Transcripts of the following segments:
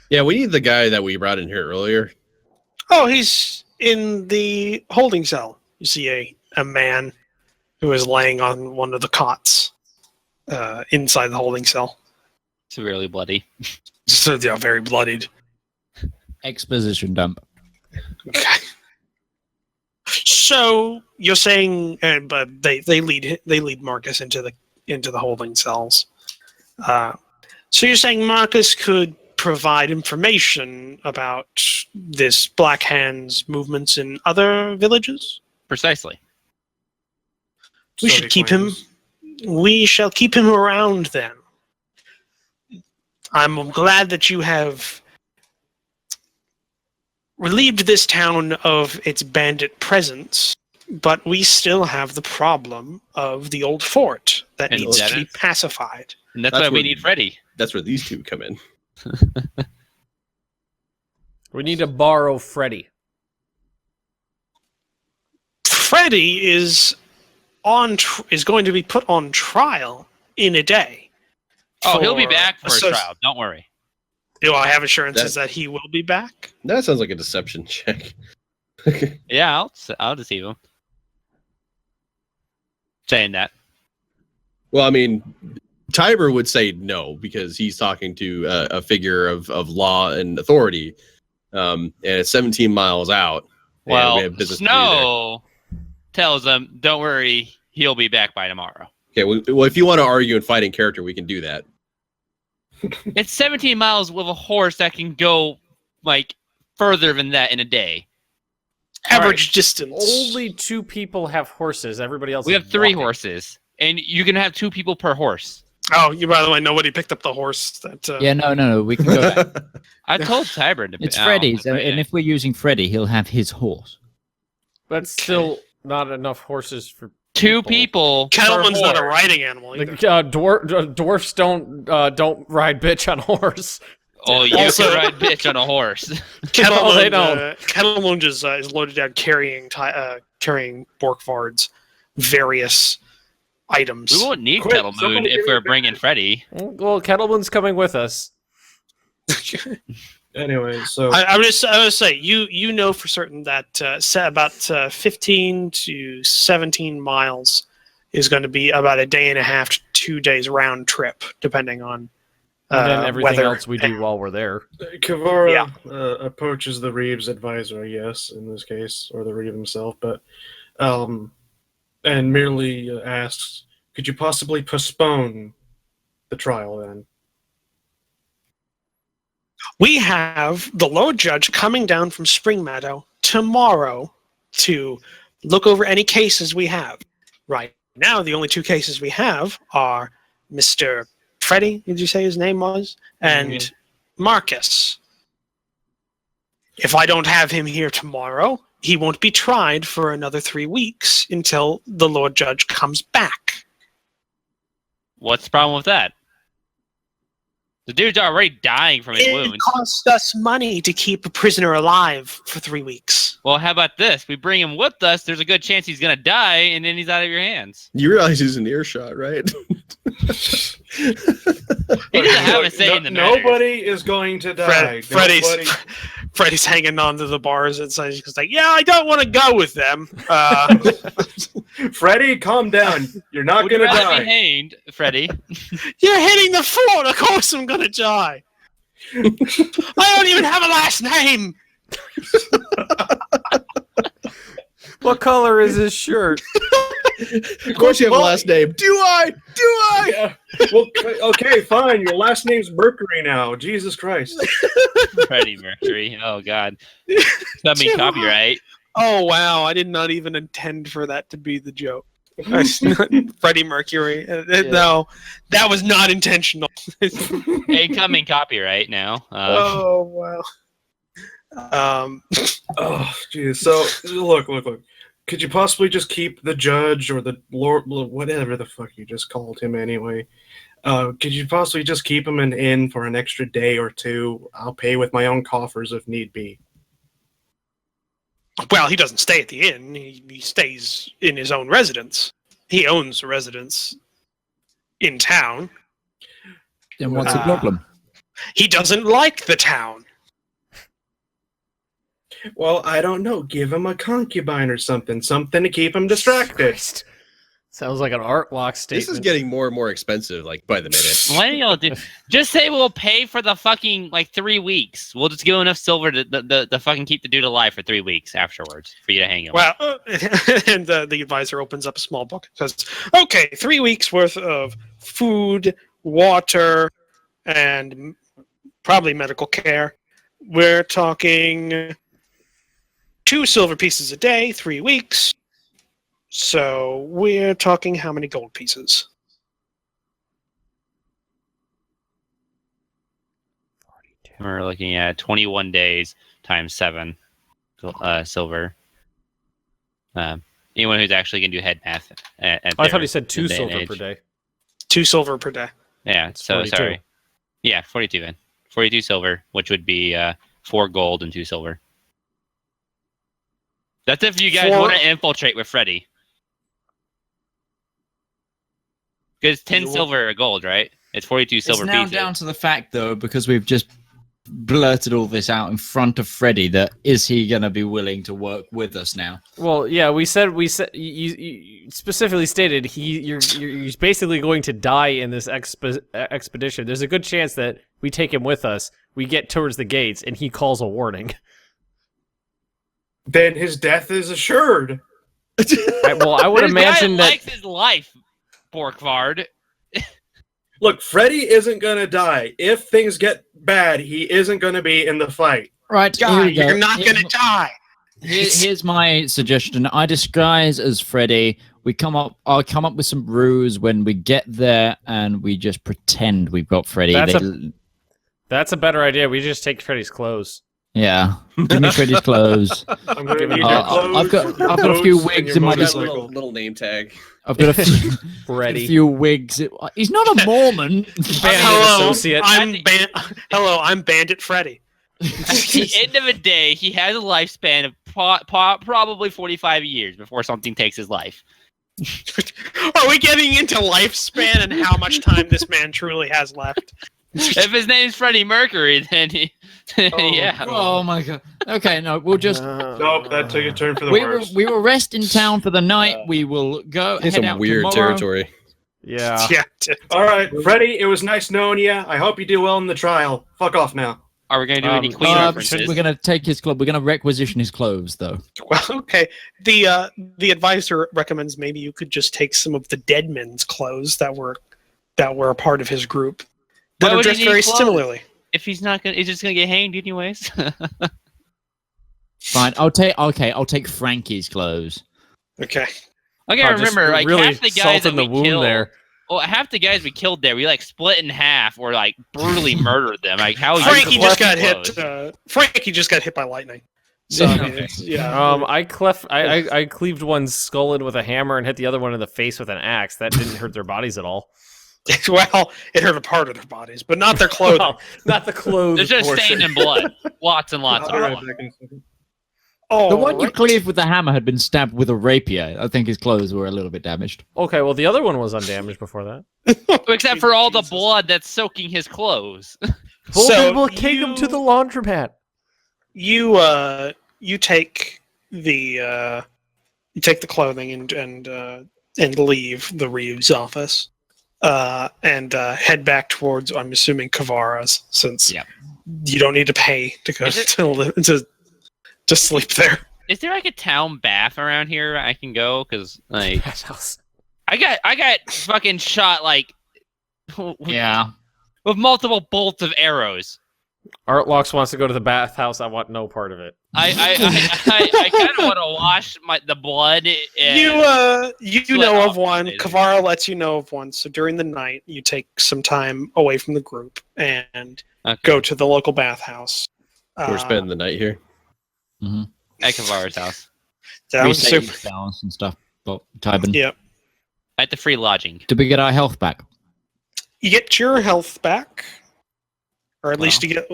Yeah, we need the guy that we brought in here earlier. Oh, he's in the holding cell. You see a man who is laying on one of the cots inside the holding cell. Severely bloody. So, yeah, very bloodied. Exposition dump. Okay. So you're saying, but they lead Marcus into the holding cells. So you're saying Marcus could provide information about this Black Hand's movements in other villages? Precisely. We should keep him. We shall keep him around then. I'm glad that you have relieved this town of its bandit presence, but we still have the problem of the old fort that needs to be pacified. And that's why we need Freddy. That's where these two come in. We need to borrow Freddy. Freddy is going to be put on trial in a day. Oh, he'll be back for a trial. Don't worry. Do I have assurances that he will be back? That sounds like a deception check. Yeah, I'll deceive him. Saying that. Well, I mean, Tiber would say no because he's talking to a figure of law and authority, and it's 17 miles out. Well, Snow tells him, "Don't worry, he'll be back by tomorrow." Okay, well, if you want to argue and fight in character, we can do that. It's 17 miles with a horse that can go like further than that in a day. Average distance. Only 2 people have horses. Everybody else. We have 3 horses, and you can have 2 people per horse. Oh, you by the way, nobody picked up the horse. That. Yeah, no, we can go back. I told Tiber to. It's Freddy's, and if we're using Freddy, he'll have his horse. That's still not enough horses for 2 people. Cattleman's not a riding animal either. Dwarfs don't ride bitch on a horse. Oh, you can ride bitch on a horse. Kettlemoon just is loaded down carrying Borkvarrd's various items. We won't need Kettlemoon if we're bringing Freddy. Well, Kettlemoon's coming with us. Anyway, so I'm going to say you know for certain that about 15 to 17 miles is going to be about a day and a half to 2 days round trip, depending on. And then everything weather else we do while we're there. Kavara approaches the Reeves advisor, I guess, in this case, or the Reeve himself, but and merely asks, "Could you possibly postpone the trial then?" We have the Lord Judge coming down from Spring Meadow tomorrow to look over any cases we have. Right now, the only 2 cases we have are Mr. Freddy, did you say his name was? And Marcus. If I don't have him here tomorrow, he won't be tried for another 3 weeks until the Lord Judge comes back. What's the problem with that? The dude's already dying from his wounds. It costs us money to keep a prisoner alive for 3 weeks. Well, how about this? We bring him with us, there's a good chance he's going to die, and then he's out of your hands. You realize he's in earshot, right? He doesn't have a say in the matter. Nobody is going to die. Freddy's hanging on to the bars and he's like, "Yeah, I don't want to go with them." Freddy, calm down. You're not going to die. Be hanged, Freddy. You're hitting the fort. Of course I'm going to die. I don't even have a last name. What color is his shirt? Of course you have a last name. Do I? Yeah. Well, okay, fine. Your last name's Mercury now. Jesus Christ. Freddie Mercury. Oh, God. That means copyright. Oh, wow. I did not even intend for that to be the joke. Freddie Mercury. No, that was not intentional. Incoming copyright now. Oh, wow. Oh, geez. So, look. Could you possibly just keep the judge or the lord, whatever the fuck you just called him anyway? Could you possibly just keep him in an inn for an extra day or 2? I'll pay with my own coffers if need be. Well, he doesn't stay at the inn. He stays in his own residence. He owns a residence in town. Then what's the problem? He doesn't like the town. Well, I don't know. Give him a concubine or something to keep him distracted. Christ. Sounds like an art lock statement. This is getting more and more expensive, like by the minute. Why do y'all do? Just say we'll pay for the fucking 3 weeks. We'll just give him enough silver to fucking keep the dude alive for 3 weeks afterwards for you to hang him. Well, and the advisor opens up a small book and says, "Okay, 3 weeks worth of food, water, and probably medical care. We're talking 2 silver pieces a day, 3 weeks. So we're talking how many gold pieces?" We're looking at 21 days times 7 silver. Anyone who's actually going to do head math. I thought he said 2 silver per day. 2 silver per day. Yeah, It's so 42. sorry. Yeah, 42 then. 42 silver, which would be 4 gold and 2 silver. That's if you guys want to infiltrate with Freddy. Because 10 silver or gold, right? It's 42 silver It's now pieces. down to the fact, though, because we've just blurted all this out in front of Freddy, that is he going to be willing to work with us now? Well, yeah, we said you specifically stated he's basically going to die in this expedition. There's a good chance that we take him with us. We get towards the gates, and he calls a warning. Then his death is assured. I would This imagine guy that. likes his life, Borkvarrd. Look, Freddy isn't gonna die. If things get bad, he isn't gonna be in the fight. Right, here God, we go. you're not going to die. Here's my suggestion. I disguise as Freddy. I'll come up with some ruse when we get there, and we just pretend we've got Freddy. That's a better idea. We just take Freddy's clothes. Yeah, give me Freddy's clothes. I'm gonna need your I've clothes. got a few wigs in my Got a motorcycle. little name tag. I've got a Freddy. few wigs. He's not a Mormon. Hello, associate. I'm Bandit Freddy. At the end of the day, he has a lifespan of probably 45 years before something takes his life. Are we getting into lifespan and how much time this man truly has left? If his name's Freddie Mercury, then yeah. Oh my god. Okay, no, we'll just. Nope, that took a turn for the We worse. will rest in town for the night. We will go. It's head some out weird tomorrow. territory. Yeah. Yeah. All right, Freddy, it was nice knowing you. I hope you do well in the trial. Fuck off now. Are we going to do any Queen We're references? gonna take his club. We're gonna requisition his clothes, though. Well, okay. The advisor recommends maybe you could just take some of the dead men's clothes that were a part of his group that Why are would he dressed need very clothes? similarly. If he's not gonna, he's just gonna get hanged anyways. Fine. I'll take Frankie's clothes. Okay. I gotta Just remember, like really half the guys salt that in the we wound killed. there. Well, half the guys we killed there, we split in half or brutally murdered them. Like how Frankie just got clothes? hit. Frankie just got hit by lightning. So I mean, it's, yeah. I cleaved one skull in with a hammer and hit the other one in the face with an axe. That didn't hurt their bodies at all. Well, it hurt a part of their bodies, but not their clothing. Well, not the clothes. They're just portion. stained in blood. Lots and lots I'll of be right blood. back in a second. Oh, The one you right. cleaved with the hammer had been stabbed with a rapier. I think his clothes were a little bit damaged. Okay, well the other one was undamaged before that. Except for all the blood that's soaking his clothes. Well, So then we'll take him to the laundromat. You take the clothing and leave the Reeves office and head back towards, I'm assuming, Kavara's, since Yep. you don't need to pay to go Is it- to sleep there. Is there a town bath around here I can go? Because I got fucking shot Yeah. with multiple bolts of arrows. Artlocks wants to go to the bathhouse. I want no part of it. I kind of want to wash the blood. You know off of one. later. Kavara lets you know of one. So during the night, you take some time away from the group and go to the local bathhouse. We're spending the night here. Mm-hmm. At Kavara's house. That was super. Balance and stuff. But Tybin. Yeah. At the free lodging. Did we get our health back? You get your health back, or at least you get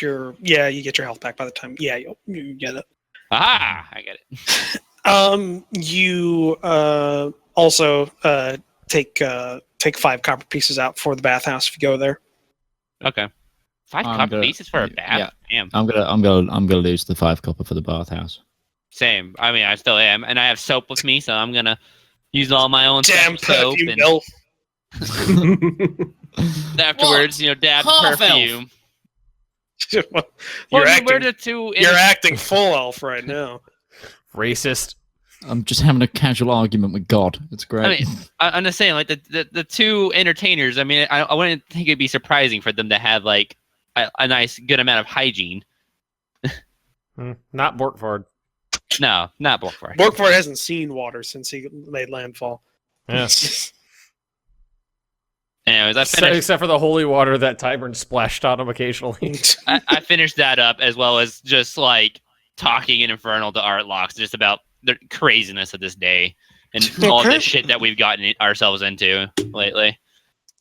your you get your health back by the time you get it. Aha! I get it. You also take 5 copper pieces out for the bathhouse if you go there. Okay. 5 I'm copper gonna- pieces for a bath? yeah. Damn. I'm gonna lose the 5 copper for the bathhouse. Same. I mean, I still am, and I have soap with me, so I'm gonna use all my own Damn soap, perfume and elf. afterwards, dab Half perfume. You're Well, I mean, acting. we're the two. You're acting full elf right now. Racist. I'm just having a casual argument with God. It's great. I mean, I'm just saying, like the two entertainers. I mean, I wouldn't think it'd be surprising for them to have like a nice good amount of hygiene. Not Borkvarrd. No, not Borkvarrd. Borkvarrd hasn't seen water since he made landfall. Yeah. Anyways, I finished. Except for the holy water that Tybern splashed on him occasionally. I finished that up, as well as just like talking in Infernal to Artlocks just about the craziness of this day and all Okay. the shit that we've gotten ourselves into lately.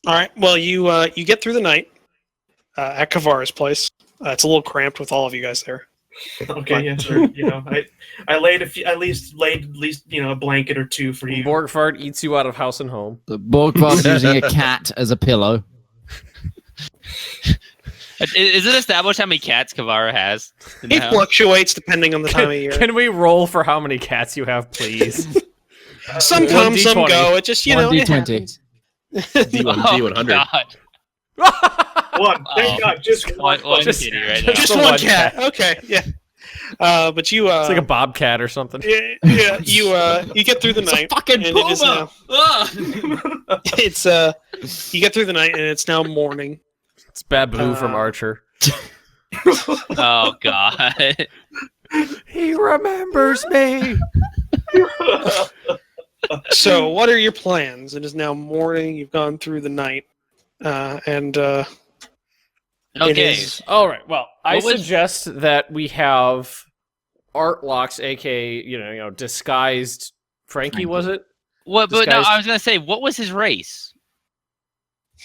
All right. Well, you get through the night at Kavara's place. It's a little cramped with all of you guys there. Okay, yeah, sure. I laid at least a blanket or two for you. Borkvarrd eats you out of house and home. The Borkvarrd using a cat as a pillow. Is it established how many cats Kavara has? in the He house? fluctuates depending on the time of year. Can we roll for how many cats you have, please? Some come, some 1d20. go. It just it 1d20. happens. D100. God. One. Thank God, just one. One Just- kitty right now. just- Just the one one cat. Okay, yeah. But you It's like a bobcat or something. yeah, you get through the night. fucking and it is now, it's you get through the night and it's now morning. It's Babu from Uh, Archer. Oh God. He remembers me. So, what are your plans? It is now morning. You've gone through the night, and it Okay. is All right. Well, I What was- suggest that we have Artlocks, aka disguised Frankie. Was it? What? But no, Disguised- I was gonna say, what was his race?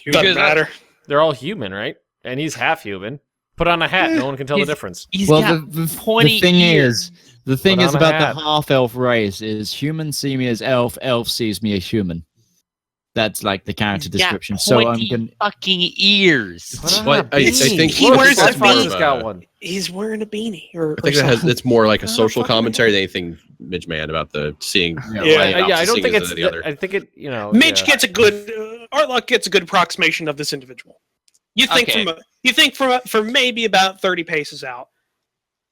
doesn't because matter. They're all human, right? And he's half human. Put on a hat. No one can tell the He's- difference. He's Well, got the 20 thing ears. the thing Put is on a about hat. the half-elf race is humans see me as elf, elf sees me as human. That's like the character He's got description. So I'm 20 gonna. fucking ears. Put on Well, a I beanie. think He wears that's a more beanie. of He's a- got one. He's wearing a beanie. Or I think or that has something. it's more like a Oh, social fucking commentary than anything Midgeman about the seeing. Yeah. I don't think it's. the other. I think it. Midge yeah. gets a good Artlock gets a good approximation of this individual. You think Okay. from maybe about 30 paces out,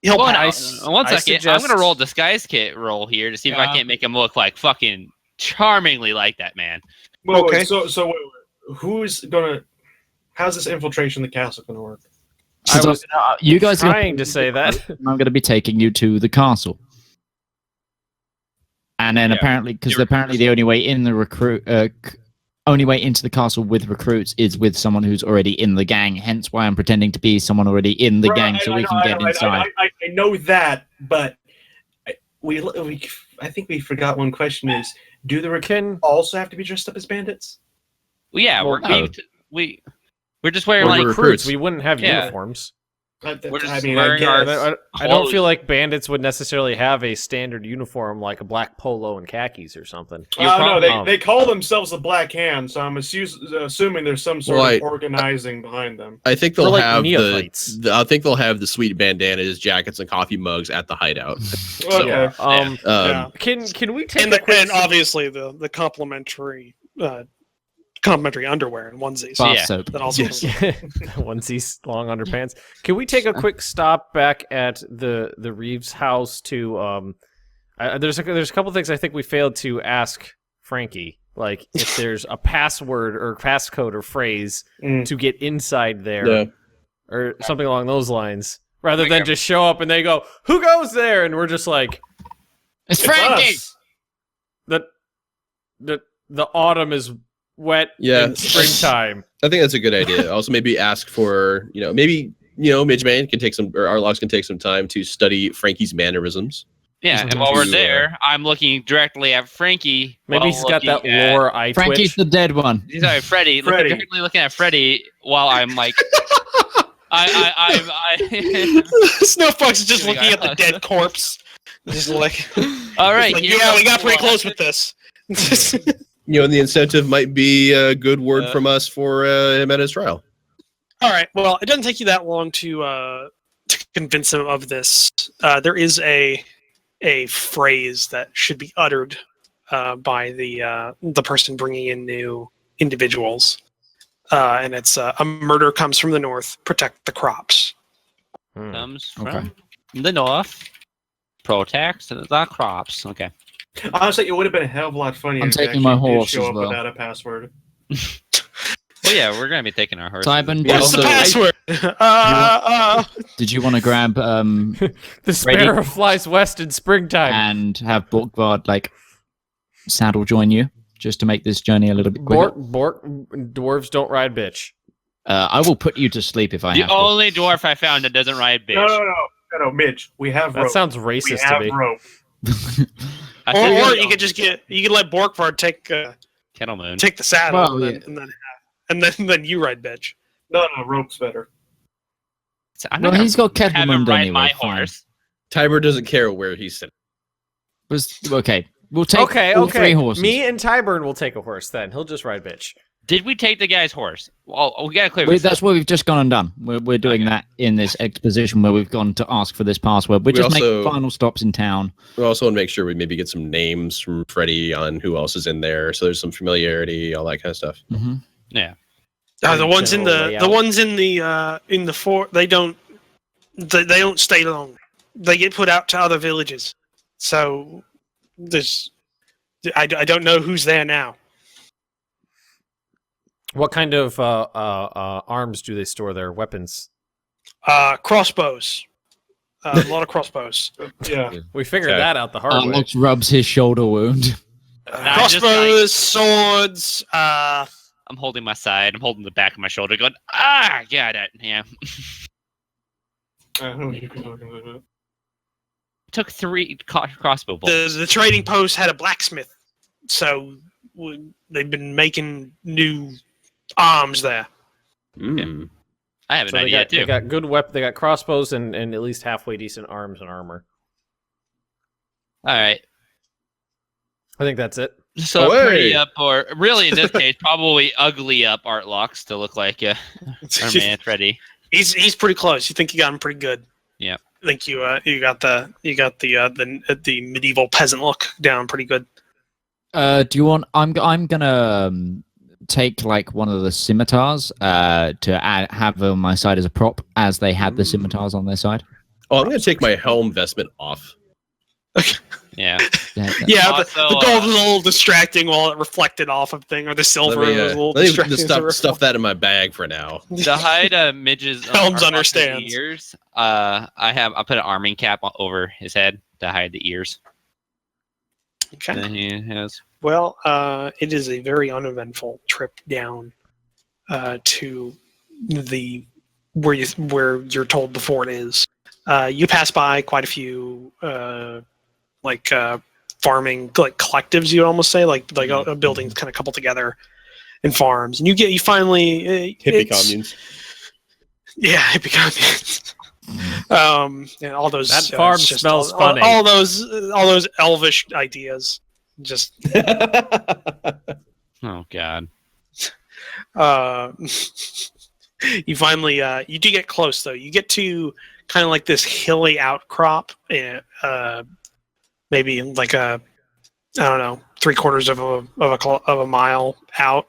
he'll Well, no, pass. one I second. I'm suggest- gonna roll a disguise kit roll here to see if I Yeah. can't make him look like fucking charmingly like that man. Wait, Okay. so who's gonna? How's this infiltration of the castle gonna work? I So, was you guys are trying to say that. I'm going to be taking you to the castle. And then Yeah. apparently, because apparently the only way in the only way into the castle with recruits is with someone who's already in the gang. Hence why I'm pretending to be someone already in the gang, so we can get inside. I know that, but I think we forgot one question: is do the recruits Can also have to be dressed up as bandits? Well, yeah, Well, we're just wearing We're like recruits. recruits, we wouldn't have Yeah. uniforms. We're just I mean, wearing I our- guess. I don't feel like bandits would necessarily have a standard uniform like a black polo and khakis or something. You're No, probably- they call themselves the Black Hand, so I'm assuming there's some sort Well, of organizing behind them. I think They're they'll like have neophytes. I think they'll have the sweet bandanas, jackets, and coffee mugs at the hideout. Okay. Yeah. Yeah. Can we take And, a quick and obviously the complimentary underwear and onesies. Bath Yeah. soap. That also Yes. onesies, long underpants? Can we take a quick stop back at the Reeves house to there's a couple things I think we failed to ask Frankie, like if there's a password or passcode or phrase Mm. to get inside there Yeah. or something along those lines, rather than just show up and they go, "Who goes there?" and we're just like, It's It's Frankie! us. the autumn is wet Yeah. in springtime. I think that's a good idea. Also, maybe ask for Midgeman can take some, or Arlocks can take some time to study Frankie's mannerisms. Yeah, Mhm. and while we're To, there, I'm looking directly at Frankie. Maybe while he's got that looking at- lore eye Frankie's twitch. the dead one. Sorry, Freddy. Freddy. Directly looking at Freddy while I'm like, I SnowFox is just Here we looking go. at the dead corpse. Just like, all right. like, here yeah, we goes got pretty the close one. with this. And the incentive might be a good word Uh, from us for him at his trial. All right. Well, it doesn't take you that long to convince him of this. There is a phrase that should be uttered by the person bringing in new individuals, and it's a murder comes from the north. Protect the crops. Comes from Okay. the north. Protect the crops. Okay. Honestly, it would have been a hell of a lot funnier I'm if taking you my actually did horse show as up well. without a password. Well, yeah, we're gonna be taking our horse. Tybin, Yeah, What's also- the password? did you want to grab The sparrow flies west in springtime. and have Borkvarrd like saddle join you just to make this journey a little bit quicker? Dwarves don't ride bitch. I will put you to sleep if I The have to. only dwarf I found that doesn't ride bitch. No, Mitch. We have That rope. sounds we racist to have me. rope. I think Or it's you could just let Borkvarrd take Kettle Moon. the saddle, Well, and then you ride bitch. No, rope's better. I'm Well, not he's got gonna have him Kettlemund ride anyway. my fine. horse. Tiber doesn't care where he's sitting. Okay, we'll take Okay, all okay. three horses. Me and Tyburn will take a horse then. He'll just ride bitch. Did we take the guy's horse? Well, we gotta clear Wait, this that's up. what we've just gone and done. We're doing Okay. that in this exposition where we've gone to ask for this password. We're We just making also- final stops in town. We also want to make sure we maybe get some names from Freddy on who else is in there, so there's some familiarity, all that kind of stuff. Mm-hmm. Yeah. The ones in General the layout. ones in the fort, they don't stay long. They get put out to other villages. So I don't know who's there now. What kind of arms do they store there? Weapons. Crossbows. A lot of crossbows. Yeah. We figured Okay. that out the hard way. Alex rubs his shoulder wound. I just, Crossbows, swords. I'm holding my side. I'm holding the back of my shoulder, going, ah, got it. Yeah. I know what you're talking about. Took 3 crossbow bolts. The trading post had a blacksmith, so they've been making new arms there. Mm. I have an So idea they too. got good weapons. They got crossbows and at least halfway decent arms and armor. All right. I think that's it. So Away. pretty up, or really in this case, probably ugly up art locks to look like our man Freddy. He's pretty close. You think you got him pretty good. Yeah. I think you got the medieval peasant look down pretty good. Do you want? I'm gonna take like one of the scimitars to have on my side as a prop, as they had the scimitars on their side. Oh, I'm going to take my helm vestment off. Yeah. Yeah, Also, the gold was a little distracting while it reflected off of thing, or the silver was a little let me distracting. just stuff that in my bag for now. To hide Midge's Helms Arlock's understands. ears, I put an arming cap over his head to hide the ears. Okay. And he has Well, it is a very uneventful trip down to the where you're told the fort is. You pass by quite a few farming collectives. You would almost say like a buildings kind of coupled together in farms, and you finally Hippie communes. Yeah, hippie communes. And all those That farm it's just smells all, funny. All those elvish ideas. Just oh god. you finally you do get close though. You get to kind of like this hilly outcrop, maybe like I don't know, 3/4 of a mile out,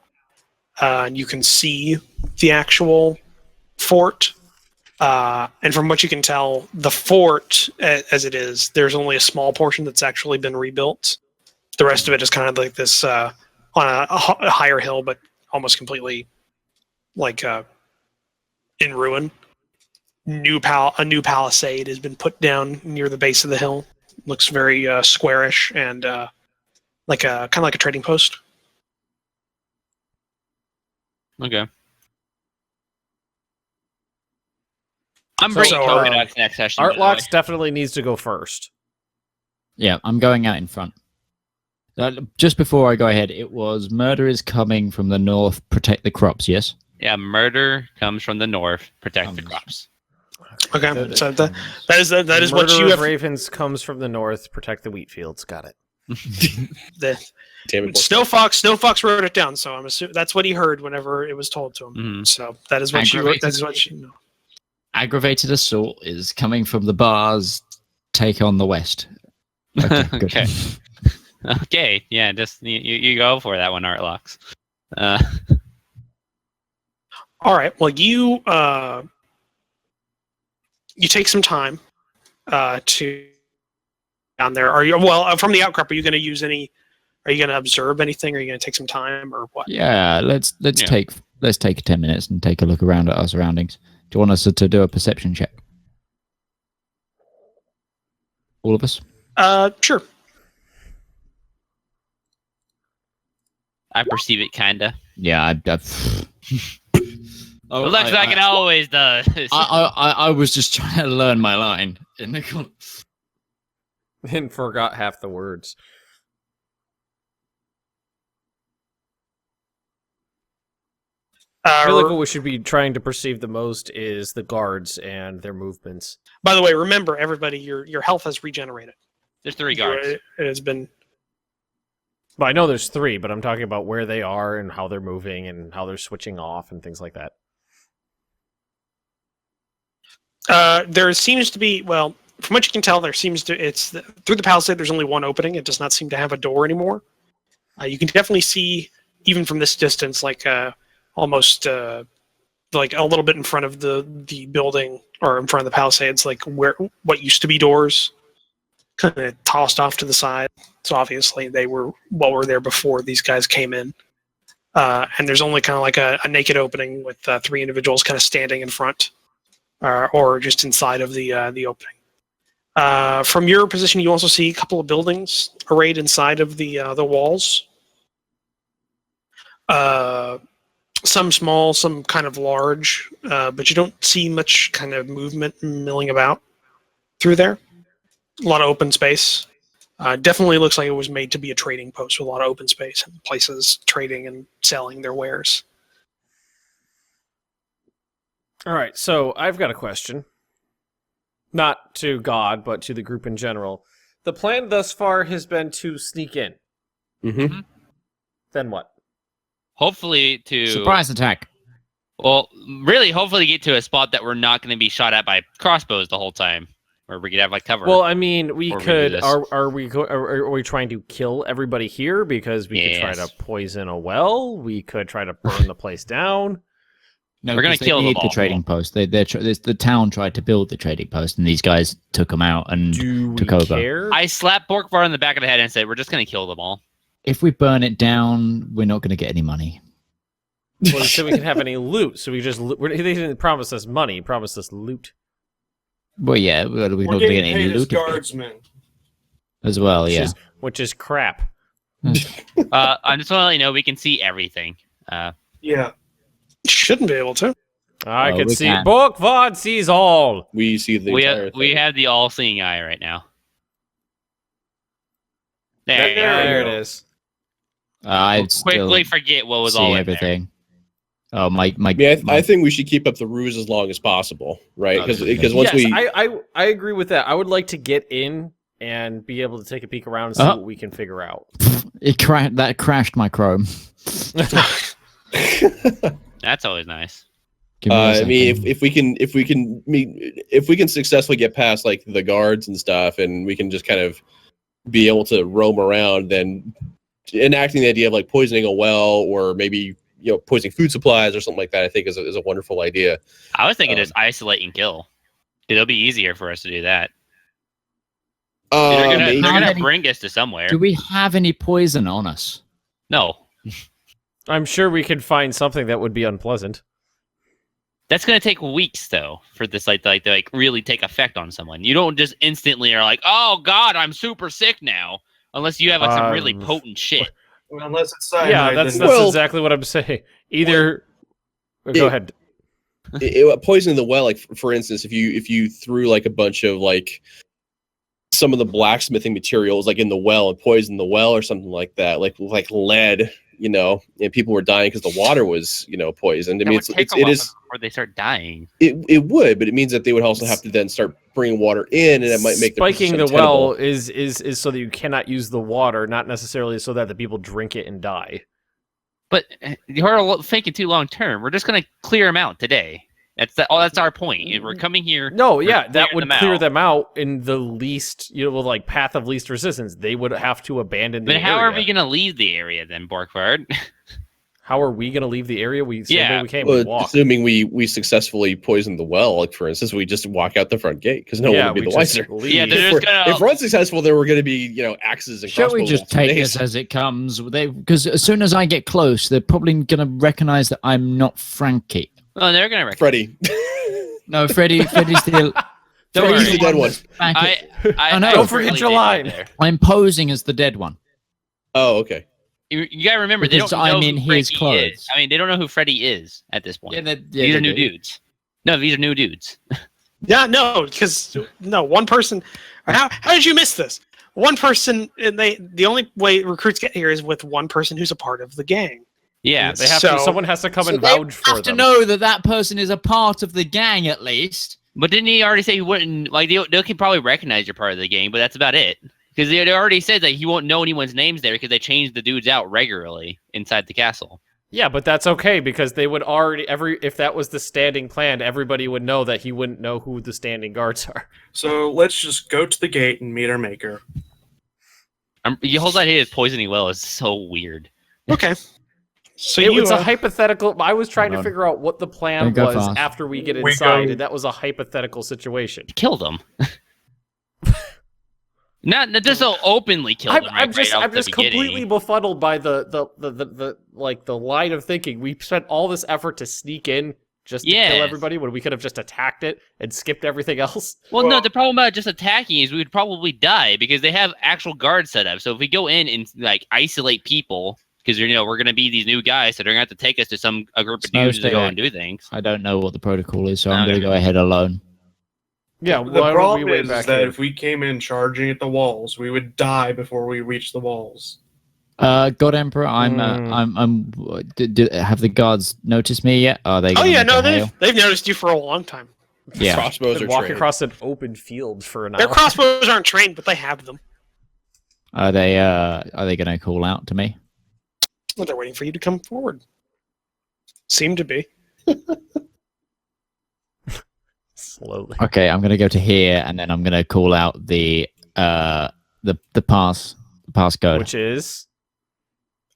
and you can see the actual fort. And from what you can tell, the fort as it is, there's only a small portion that's actually been rebuilt. The rest of it is kind of like this on a higher hill, but almost completely in ruin. A new palisade has been put down near the base of the hill. Looks very squarish and kind of like a trading post. Okay. I'm bringing So, Toby Ducks next session. by the Artlocks way. definitely needs to go first. Yeah, I'm going out in front. Just before I go ahead, it was murder is coming from the north, protect the crops, yes? Yeah, murder comes from the north. Protect the Comes. crops. Okay, so that is what Murder you of have. ravens comes from the north. Protect the wheat fields. Got it. The Damn it, SnowFox wrote it down, so I'm assuming that's what he heard whenever it was told to him. Mhm. So that is what she wrote. That's what she. Aggravated assault is coming from the bars. Take on the West. Okay, good. Okay. Okay, yeah, just you go for that one, Artlocks. All right. Well, you take some time to down there. Are you from the outcrop? Are you going to use any? Are you going to observe anything? Are you going to take some time or what? Yeah, let's take 10 minutes and take a look around at our surroundings. Do you want us to do a perception check? All of us? Sure. I perceive it kinda. Yeah, It looks like it always does. I was just trying to learn my line. And forgot half the words. I feel like what we should be trying to perceive the most is the guards and their movements. By the way, remember, everybody, your health has regenerated. There's 3 guards. It has been. Well, I know there's 3, but I'm talking about where they are and how they're moving and how they're switching off and things like that. There seems to be, well, from what you can tell, through the palisade, there's only one opening. It does not seem to have a door anymore. You can definitely see, even from this distance, like almost like a little bit in front of the building or in front of the palisades, like what used to be doors, kind of tossed off to the side. So obviously they were there before these guys came in. And there's only kind of like a naked opening with 3 individuals kind of standing in front, or just inside of the opening. From your position, you also see a couple of buildings arrayed inside of the walls. Some small, some kind of large, but you don't see much kind of movement milling about through there. A lot of open space. Definitely looks like it was made to be a trading post with a lot of open space and places trading and selling their wares. All right, so I've got a question. Not to God, but to the group in general. The plan thus far has been to sneak in. Mm-hmm. Then what? Hopefully to... Surprise attack. Well, really, hopefully get to a spot that we're not going to be shot at by crossbows the whole time. Where we could have, like, cover. Well, I mean, we Or we could... do this. Are we trying to kill everybody here? Because we could try to poison a well. We could try to burn the place down. No, We're gonna 'cause they kill them need all. the trading post. The town tried to build the trading post, and these guys took them out and Do we took over. care? I slapped Borkvarrd in the back of the head and said, we're just going to kill them all. If we burn it down, we're not going to get any money. Well, so we can have any loot. So we just... They didn't promise us money. He promised us loot. Well, yeah, we're not We're going to get getting any paid as loot guardsmen. as well. Yeah, Which is crap. I'm just want to let you know we can see everything. Yeah. Shouldn't be able to. I Oh, can we see... can. Borkvarrd sees all! We see the entire We thing. have the all-seeing eye right now. There There you go. it is. I'd still Quickly forget what was see all in everything. Oh, my. I mean, I think we should keep up the ruse as long as possible, right? Because Okay. once Yes, I agree with that. I would like to get in and be able to take a peek around and see what we can figure out. That crashed my Chrome. That's always nice. Give me a I mean, second. if we can successfully get past like the guards and stuff, and we can just kind of be able to roam around, then enacting the idea of like poisoning a well or maybe poisoning food supplies or something like that, I think is a wonderful idea. I was thinking just isolate and kill. It'll be easier for us to do that. They're Maybe. gonna bring us to somewhere. Do we have any poison on us? No. I'm sure we could find something that would be unpleasant. That's gonna take weeks though for this to really take effect on someone. You don't just instantly are like, oh god, I'm super sick now. Unless you have like some really potent shit. Well, unless it's cyanide. Yeah, that's then- exactly what I'm saying. Either... Go ahead. Poisoning the well, like for instance, if you threw like a bunch of like some of the blacksmithing materials like in the well and poisoned the well or something like that, like lead and people were dying because the water was, poisoned. I mean, it is before they start dying. It would, but it means that they would also have to then start bringing water in, and it might make spiking the well is so that you cannot use the water, not necessarily so that the people drink it and die. But you're thinking too long term. We're just gonna clear them out today. That's our point. We're coming here. No, yeah, that would clear them out in the least, path of least resistance. They would have to abandon the area. But how are we going to leave the area then, Borkvarrd? How are we going to leave the area? We came. Well, we walked. Assuming we successfully poisoned the well, like for instance, we just walk out the front gate because no one would be the wiser. Yeah, if we're unsuccessful, then we're going to be axes and crossbows. Shall we just take this as it comes? Because as soon as I get close, they're probably going to recognize that I'm not Frankie. Oh, they're gonna recognize Freddy. No, Freddy's the. Freddy's the dead one. Don't forget your line. I'm posing as the dead one. Oh, okay. You gotta remember, they don't know I'm in who his Frankie clothes. is. I mean, they don't know who Freddy is at this point. Yeah, these are new dudes. No, these are new dudes. Yeah, no, because one person. How did you miss this? One person, and the only way recruits get here is with one person who's a part of the gang. Yeah, they have to. Someone has to come and vouch for them. They have to know that person is a part of the gang at least. But didn't he already say he wouldn't? Like they can probably recognize you're part of the gang, but that's about it. Because they already said that he won't know anyone's names there because they change the dudes out regularly inside the castle. Yeah, but that's okay because they would already if that was the standing plan, everybody would know that he wouldn't know who the standing guards are. So let's just go to the gate and meet our maker. The whole idea of poisoning well is so weird. Okay. So it was a hypothetical. I was trying to figure out what the plan was after we get inside, and that was a hypothetical situation. Kill them. Not just so openly kill them. I'm just completely befuddled by the line of thinking. We spent all this effort to sneak in just to kill everybody when we could have just attacked it and skipped everything else. Well, no, the problem about just attacking is we would probably die because they have actual guards set up. So if we go in and isolate people. Because we're going to be these new guys, so they're going to have to take us to a group of dudes to go and do things. I don't know what the protocol is, so I'm going to go ahead alone. Yeah, the problem is that if we came in charging at the walls, we would die before we reached the walls. God Emperor, have the guards noticed me yet? Are they? Oh yeah, no, they've noticed you for a long time. Yeah, crossbows are walking trained. Across an open field for an hour. Their crossbows aren't trained, but they have them. Are they going to call out to me? Well, they're waiting for you to come forward. Seem to be. Slowly. Okay, I'm gonna go to here, and then I'm gonna call out the passcode, which is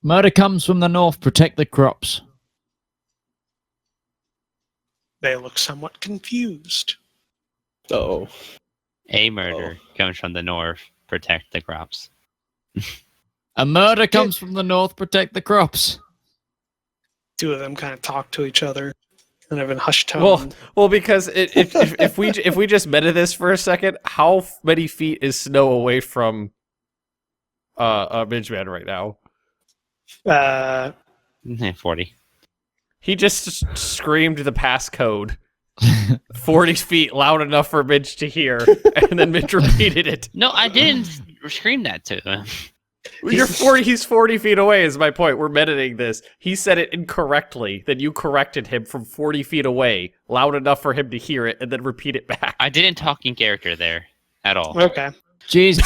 murder comes from the north. Protect the crops. They look somewhat confused. Oh, a murder comes from the north. Protect the crops. A murder comes from the north. Protect the crops. Two of them kind of talk to each other, kind of in hushed tone. Well, because if we just meta this for a second, how many feet is Snow away from Midgeman right now? 40. He just screamed the passcode 40 feet loud enough for Midge to hear, and then Midge repeated it. No, I didn't scream that to him. He's 40 feet away is my point. We're meditating this. He said it incorrectly, then you corrected him from 40 feet away, loud enough for him to hear it, and then repeat it back. I didn't talk in character there at all. Okay. Jeez,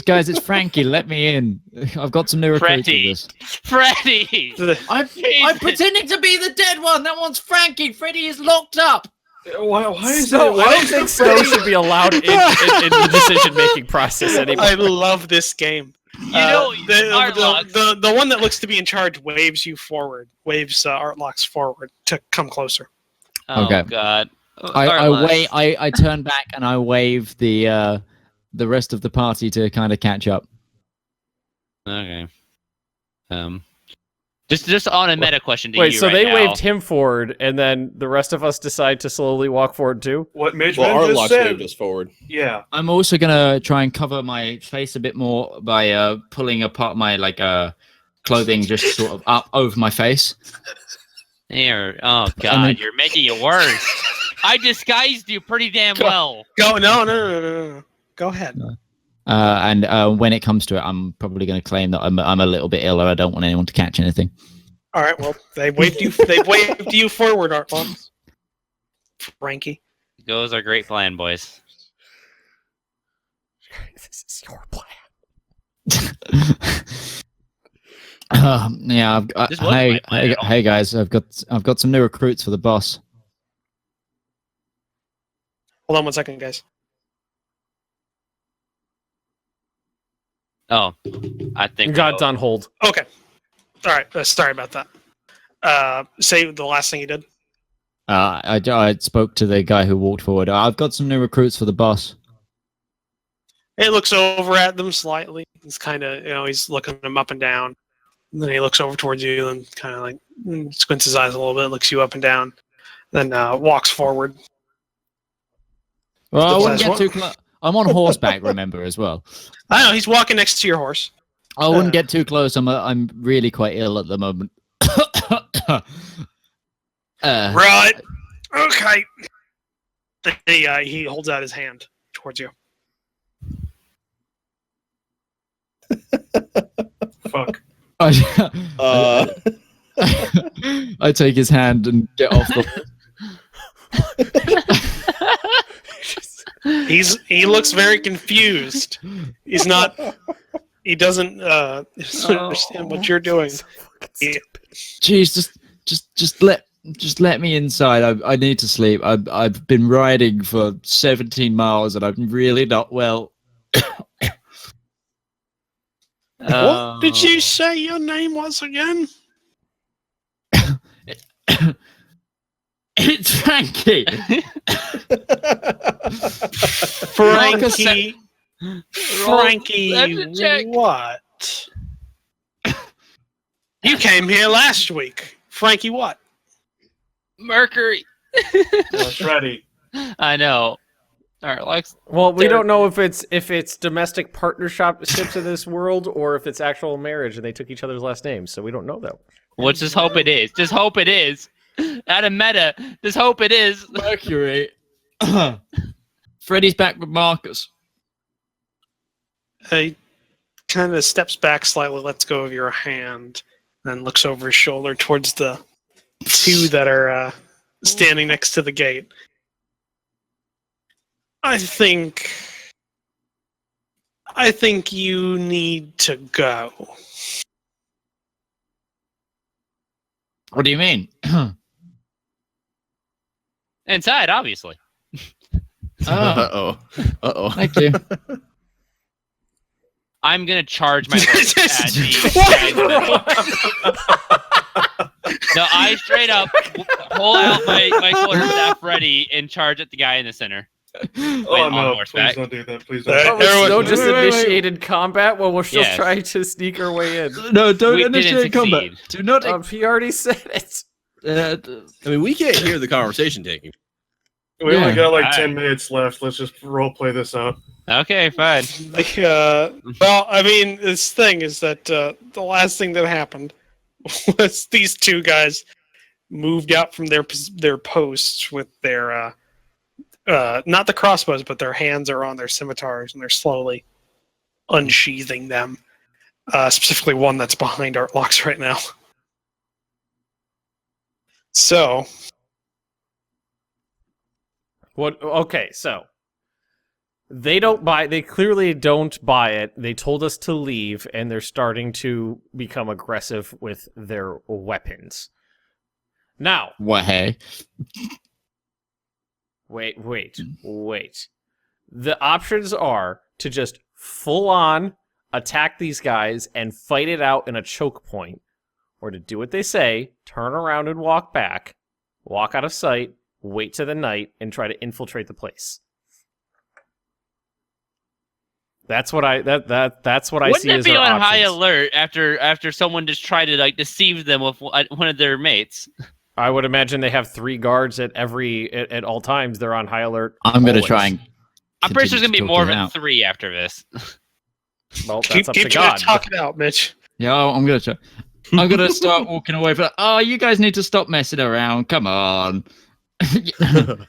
guys, it's Frankie. Let me in. I've got some new recruits. Freddy! I'm pretending to be the dead one. That one's Frankie. Freddy is locked up. Why is Snow, it? I don't think Snow should be allowed in the decision-making process anymore. I love this game. The one that looks to be in charge waves you forward, waves Artlocks forward to come closer. Oh, okay. God. I turn back and I wave the rest of the party to kind of catch up. Okay. Just on a meta question to Wait, you so right they now. waved him forward, and then the rest of us decide to slowly walk forward too? What Midgeman our just locks said. moved us forward. Yeah. I'm also gonna try and cover my face a bit more by pulling apart my clothing just sort of up over my face. Here, oh God, you're making it worse. I disguised you pretty damn well. No. Go ahead. And when it comes to it, I'm probably going to claim that I'm a little bit ill, or I don't want anyone to catch anything. All right. Well, they waved you. They waved you forward, Artbox. Frankie. Goes our great plan, boys. This is your plan. Yeah. This wasn't my plan at all. Hey guys, I've got some new recruits for the boss. Hold on 1 second, guys. Oh, I think God's on hold. Okay. All right. Sorry about that. Say the last thing you did. I spoke to the guy who walked forward. I've got some new recruits for the boss. He looks over at them slightly. He's kind of, he's looking them up and down. And then he looks over towards you and kind of like squints his eyes a little bit, looks you up and down, then walks forward. Well, I wouldn't get too close. I'm on horseback, remember, as well. I know, he's walking next to your horse. I wouldn't get too close. I'm really quite ill at the moment. Right. Okay. He holds out his hand towards you. Fuck. I take his hand and get off the. He looks very confused. He doesn't understand what you're doing. Jeez, just let me inside. I need to sleep. I've been riding for 17 miles and I'm really not well. What did you say your name was again? It's Frankie. Frankie. What? You came here last week. Frankie what? Mercury. That's ready. I know. All right, Lex. Well, we don't know if it's domestic partnerships in this world or if it's actual marriage and they took each other's last names, so we don't know that. Well, just hope it is. Just hope it is. Out of meta, just hope it is. Mercury. Freddy's back with Marcus. He kind of steps back slightly, lets go of your hand, then looks over his shoulder towards the two that are standing next to the gate. I think you need to go. What do you mean? Inside, obviously. Uh-oh. Thank you. I'm gonna charge my horse at No, I straight up pull out my quarterstaff ready and charge at the guy in the center. Oh no! Please don't do that. Please don't. Snow just initiated combat while we're still trying to sneak our way in. No, don't We initiate didn't combat. succeed. Do not. He already said it. I mean, we can't hear the conversation taking. We only got like 10 minutes left. Let's just role play this out. Okay, fine. Well, I mean, this thing is that the last thing that happened was these two guys moved out from their posts with their not the crossbows, but their hands are on their scimitars, and they're slowly unsheathing them. Specifically, one that's behind Artlocks right now. So, What? Okay, so they don't buy. They clearly don't buy it. They told us to leave, and they're starting to become aggressive with their weapons. Now, What? Hey. wait. The options are to just full on attack these guys and fight it out in a choke point, or to do what they say, turn around and walk back, walk out of sight, wait to the night, and try to infiltrate the place. That's what I that's what I see Wouldn't as it be our on high options. alert after someone just tried to like deceive them with one of their mates? I would imagine they have 3 guards at all times. They're on high alert. I'm going to always. try and. I'm pretty sure there's gonna be continue more to than talk 3 after this. Well, keep that's up to trying God. to talk it out, Mitch. Yeah, I'm going to try. I'm going to start walking away. But you guys need to stop messing around. Come on.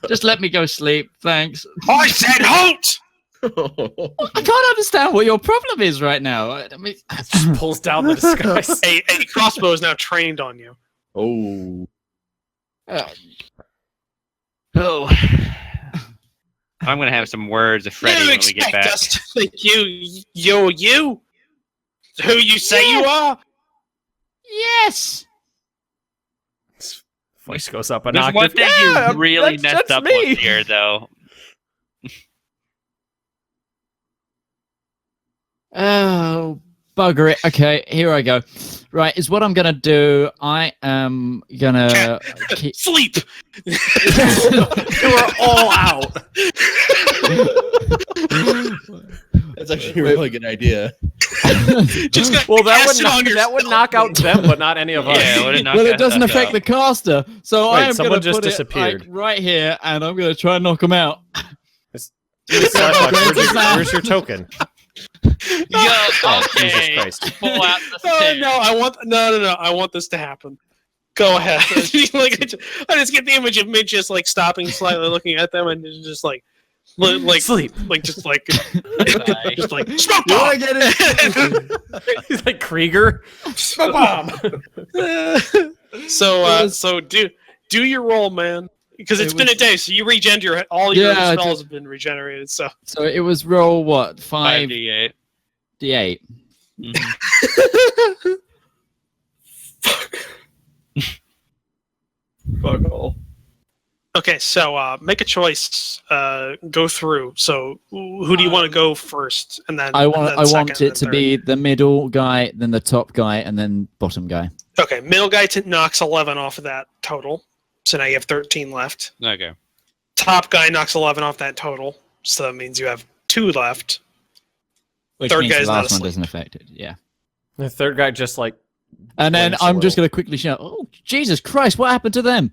Just let me go sleep. Thanks. I said halt! I can't understand what your problem is right now. I mean, Just pulls down the disguise. A crossbow is now trained on you. Oh. Oh. I'm gonna have some words of Freddy when we get back. Us to think you? Who you say you are? yes. Voice goes up an There's octave. one thing you really messed that's up me. with here, though. Oh, bugger it. Okay, here I go. Right, is what I'm going to do. I am going to keep... Sleep. You are all out. That's actually a really good idea. Just Well, that that would knock out them, but not any of us. Yeah, it would've knocked Well, it us doesn't out. affect the caster, so Wait, I am someone going to just put it disappeared. like, right here, and I'm going to try and knock them out. SlyFox, where's your token? Yo, Oh, Jesus okay. Christ. Pull out the Oh stick. no! I want this to happen. Go ahead. Like I just get the image of Mitch just like stopping slightly, looking at them, and just like Sleep. like just like Bye. just like smoke Do I bomb. get it? He's like Krieger. Smoke bomb. So do your roll, man, because it's It been a was- day. So you regen all your Yeah, spells have been regenerated. So So it was roll, what, 5d8. 5d8. Mhm. Fuck all. okay, so make a choice. Go through. So who do you want to go first, and then I want second, it and to third? be the middle guy, then the top guy, and then bottom guy. Okay, middle guy knocks 11 off of that total. So now you have 13 left. Okay. Top guy knocks 11 off that total. So that means you have 2 left. Which Third means guy's the not last one asleep. doesn't affect it, yeah. The third guy just like. And then Blinks a I'm just little. going to quickly shout, oh, Jesus Christ, what happened to them?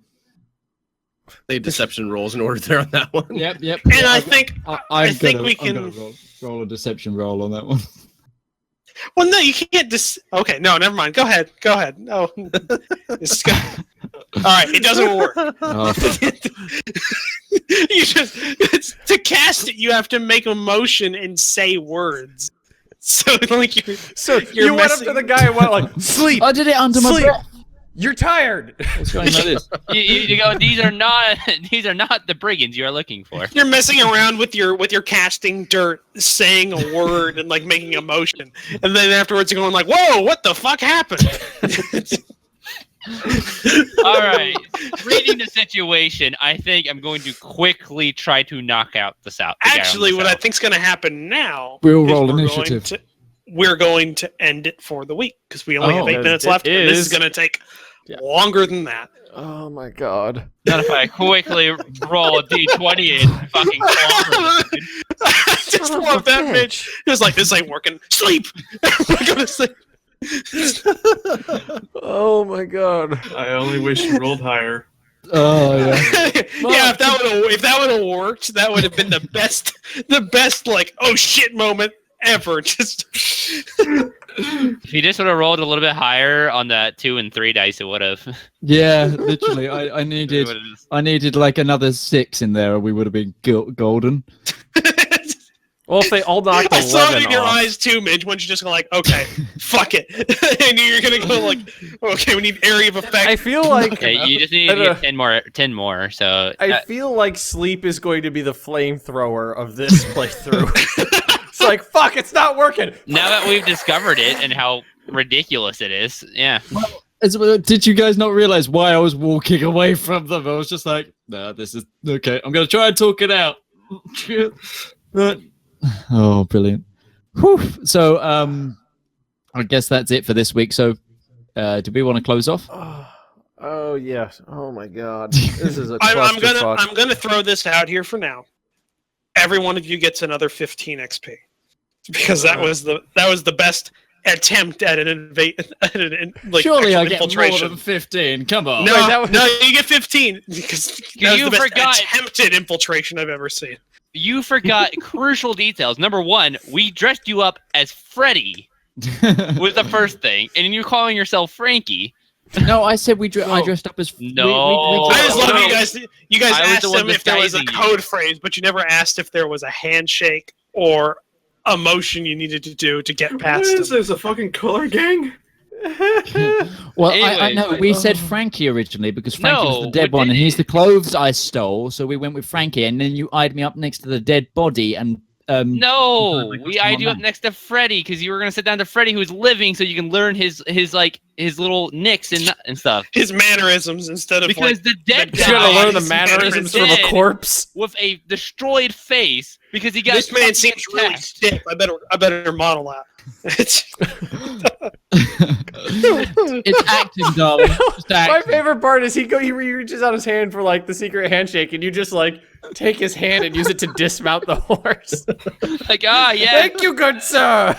They deception rolls in order there on that one. Yep. And I think I'm think we I'm gonna can- roll a deception roll on that one. well, no, you can't okay, no, never mind. Go ahead. No. All right, it doesn't work. Oh, You to cast it, you have to make a motion and say words. So like So You're you went up messing- to the guy and went like, sleep. I did it under my Sleep. breath. You're tired. It's going like this. You go. These are not the brigands you are looking for. you're messing around with your casting dirt, saying a word and like making a motion, and then afterwards you're going like, "Whoa, what the fuck happened?" All right. Reading the situation, I think I'm going to quickly try to knock out the south. the guy on Actually, the what I south. think's going to happen now We'll is roll we're initiative. we're going to end it for the week because we only have 8 it minutes left, and this is is. going to take Yeah. longer than that. Oh my god. Not if I quickly roll a d20 and fucking clobber them. I just Son of love a that bitch. bitch. It's like, this ain't working. Sleep! We're going to sleep. Oh my god. I only wish you rolled higher. Oh, yeah. Yeah, if that would have worked, that would have been the best like oh shit moment ever. Just If he just would have rolled a little bit higher on that 2 and 3 dice, it would have. Yeah, literally. I needed like another 6 in there, or we would have been golden. Well, if they all knocked I saw it 11 in your off. eyes too, Midge. Once you just go like, okay, fuck it, and you're gonna go like, okay, we need area of effect. I feel like Okay, you just need to get 10 more. So I feel like sleep is going to be the flamethrower of this playthrough. It's like, fuck, it's not working. now that we've discovered it and how ridiculous it is, yeah. Did you guys not realize why I was walking away from them? I was just like, no, this is okay. I'm going to try and talk it out. Oh, brilliant. Whew. So, I guess that's it for this week. So, do we want to close off? Oh yes. Oh my god. This is a I'm clusterfuck. gonna throw this out here for now. Every one of you gets another 15 XP because that was the best attempt at an Surely I actual get more infiltration. than 15. Come on. No, Wait, that was- no, you get 15 because that was You the best forgot- attempted infiltration I've ever seen. You forgot crucial details. Number 1, we dressed you up as Freddy was the first thing, and you're calling yourself Frankie. No, I said I dressed up as. No. I just love no. you guys. You guys I was asked the one them if there was a disguising you. code phrase, but you never asked if there was a handshake or a motion you needed to do to get What past is him. this? A fucking color gang? Well, I Anyways, know we said Frankie originally because Frankie was No, the dead we one, and didn't. he's the clothes I stole. So we went with Frankie, and then you eyed me up next to the dead body, and No, Like, we eyed you up next to Freddy because you were gonna sit down to Freddy, who's living, so you can learn his little nicks and stuff. His mannerisms instead of Because the dead You gotta guy learn the He's mannerisms from a dead. corpse. with a destroyed face because he got this man seems really attacked. stiff. I better model that. It's it's acting, darling. Just My acting. favorite part is he reaches out his hand for like the secret handshake, and you just like take his hand and use it to dismount the horse. Like, yeah. Thank you, good sir.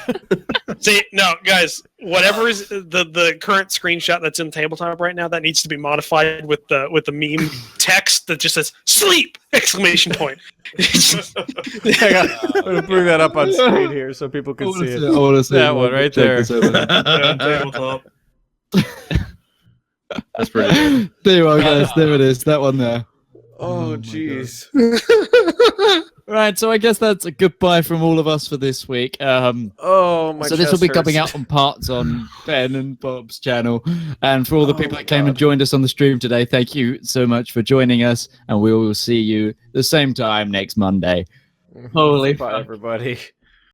See, no, guys, whatever is the current screenshot that's in tabletop right now, that needs to be modified with the meme text that just says "sleep!" exclamation point. Hang on, I'm gonna bring that up on screen here so people can see it. I wanna see That it. one right Check there. this out. Yeah, tabletop. That's pretty good. There you are, guys. There it is. That one there. Oh, my jeez. Right, so I guess that's a goodbye from all of us for this week. Oh, my So this will chest be coming hurts. out on parts on Ben and Bob's channel. And for all the people that came and joined us on the stream today, thank you so much for joining us. And we will see you the same time next Monday. Holy Bye, everybody.